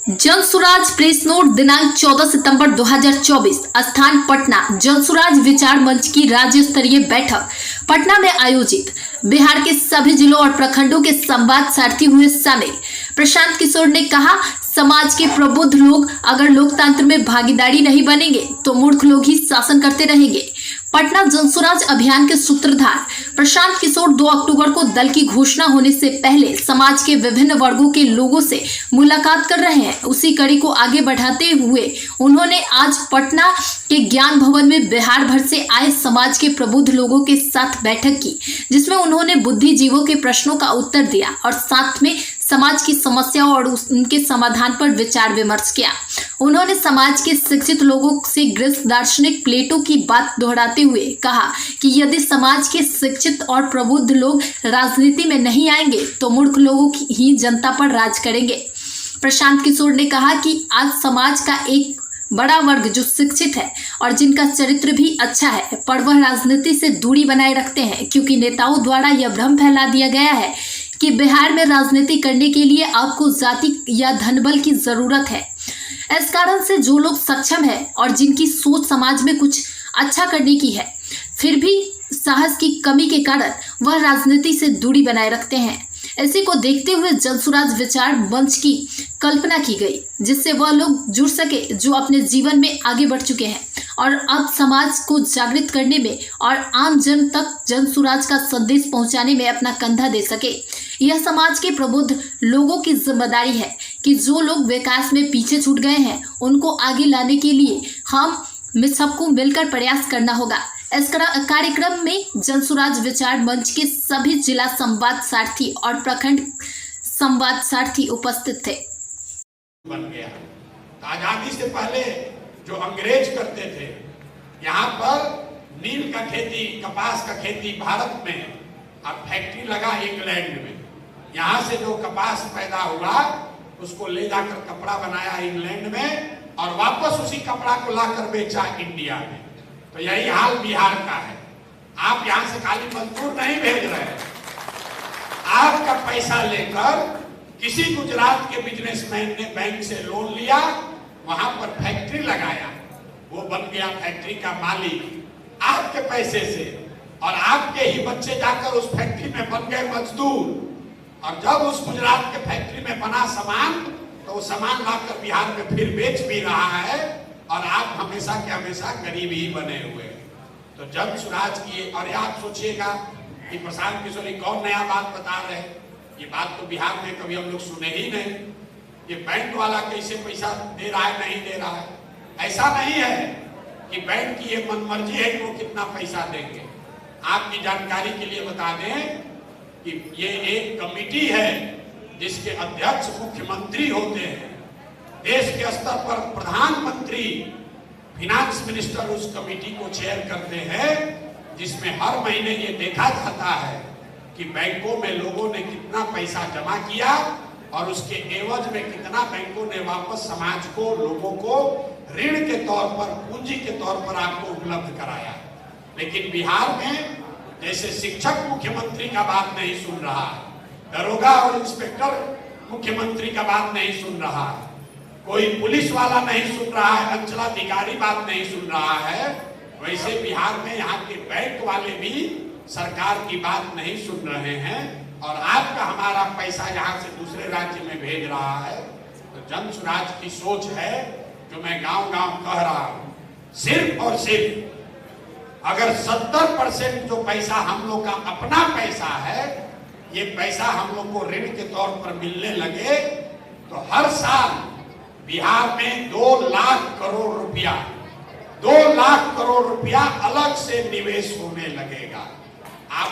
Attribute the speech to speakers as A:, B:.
A: Jan Suraaj press note दिनांक 14 सितंबर 2024 स्थान पटना। जनसुराज विचार मंच की राज्य स्तरीय बैठक पटना में आयोजित। बिहार के सभी जिलों और प्रखंडों के संवाद सारथी हुए शामिल। प्रशांत किशोर ने कहा, समाज के प्रबुद्ध लोग अगर लोकतंत्र में भागीदारी नहीं बनेंगे तो मूर्ख लोग ही शासन करते रहेंगे। पटना जनसुराज अभियान के सूत्रधार प्रशांत किशोर 2 अक्टूबर को दल की घोषणा होने से पहले समाज के विभिन्न वर्गों के लोगों से मुलाकात कर रहे हैं। उसी कड़ी को आगे बढ़ाते हुए उन्होंने आज पटना के ज्ञान भवन में बिहार भर से आए समाज के प्रबुद्ध लोगों के साथ बैठक की, जिसमें उन्होंने बुद्धिजीवों के प्रश्नों का उत्तर दिया और साथ में समाज की समस्याओं और उनके समाधान पर विचार विमर्श किया। उन्होंने समाज के शिक्षित लोगों से ग्रीस दार्शनिक प्लेटो की बात दोहराते हुए कहा कि यदि समाज के शिक्षित और प्रबुद्ध लोग राजनीति में नहीं आएंगे तो मूर्ख लोगों ही जनता पर राज करेंगे। प्रशांत किशोर ने कहा कि आज समाज का एक बड़ा वर्ग जो शिक्षित है और जिनका चरित्र भी अच्छा है, पर वह राजनीति से दूरी बनाए रखते हैं, क्योंकि नेताओं द्वारा यह भ्रम फैला दिया गया है कि बिहार में राजनीति करने के लिए आपको जाति या धनबल की जरूरत है। इस कारण से जो लोग सक्षम है और जिनकी सोच समाज में कुछ अच्छा करने की है, फिर भी साहस की कमी के कारण वह राजनीति से दूरी बनाए रखते हैं। इसी को देखते हुए जनसुराज विचार मंच की कल्पना की गई, जिससे वह लोग जुड़ सके जो अपने जीवन में आगे बढ़ चुके हैं और अब समाज को जागृत करने में और आम जन तक जनसुराज का संदेश पहुंचाने में अपना कंधा दे सके। यह समाज के प्रबुद्ध लोगों की जिम्मेदारी है कि जो लोग विकास में पीछे छूट गए हैं उनको आगे लाने के लिए हम सबको मिलकर प्रयास करना होगा। इस कार्यक्रम में जनसुराज विचार मंच के सभी जिला संवाद सारथी और प्रखंड संवाद सारथी उपस्थित थे।
B: बन गया। आजादी से पहले जो अंग्रेज करते थे, यहाँ पर नील का खेती, कपास का खेती भारत में, अब फैक्ट्री लगा इंग्लैंड में। यहाँ से जो कपास पैदा हुआ उसको ले जाकर कपड़ा बनाया इंग्लैंड में और वापस उसी कपड़ा को लाकर बेचा इंडिया में। तो यही हाल बिहार का है। आप यहाँ से खाली मजदूर नहीं भेज रहे हैं, आपका पैसा लेकर किसी गुजरात के बिजनेसमैन ने बैंक से लोन लिया, वहां पर फैक्ट्री लगाया, वो बन गया फैक्ट्री का मालिक आपके पैसे से, और आपके ही बच्चे जाकर उस फैक्ट्री में बन गए मजदूर। और जब उस गुजरात के फैक्ट्री में बना सामान तो वो सामान लाकर बिहार में फिर बेच भी रहा है और आप हमेशा के हमेशा गरीब ही बने हुए। तो जनसुराज की, और आप सोचिएगा कि प्रशांत किशोर कौन नया बात बता रहे हैं, ये बात तो बिहार में कभी हम लोग सुने ही नहीं। ये बैंक वाला कैसे पैसा दे रहा है, नहीं दे रहा है, ऐसा नहीं है कि बैंक की ये मनमर्जी है कि वो कितना पैसा देंगे। आपकी जानकारी के लिए बता दें कि ये एक कमेटी है जिसके अध्यक्ष मुख्यमंत्री होते हैं। देश के स्तर पर प्रधानमंत्री, फिनांस मिनिस्टर उस कमेटी को चेयर करते हैं, जिसमें हर महीने ये देखा जाता है कि बैंकों में लोगों ने कितना पैसा जमा किया और उसके एवज में कितना बैंकों ने वापस समाज को, लोगों को ऋण के तौर पर, पूंजी के तौर पर आपको उपलब्ध कराया। लेकिन बिहार में जैसे शिक्षक मुख्यमंत्री का बात नहीं सुन रहा, दरोगा और इंस्पेक्टर मुख्यमंत्री का बात नहीं सुन रहा, कोई पुलिस वाला नहीं सुन रहा है, अंचलाधिकारी बात नहीं सुन रहा है, वैसे बिहार में यहाँ के बैंक वाले भी सरकार की बात नहीं सुन रहे हैं और आपका हमारा पैसा यहाँ से दूसरे राज्य में भेज रहा है। तो जनसुराज की सोच है, जो मैं गांव-गांव कह रहा हूँ, सिर्फ और सिर्फ अगर 70% जो पैसा हम लोग का अपना पैसा है, ये पैसा हम लोग को ऋण के तौर पर मिलने लगे तो हर साल बिहार में 2 लाख करोड़ रुपया, 2 लाख करोड़ रुपया अलग से निवेश होने लगेगा। आप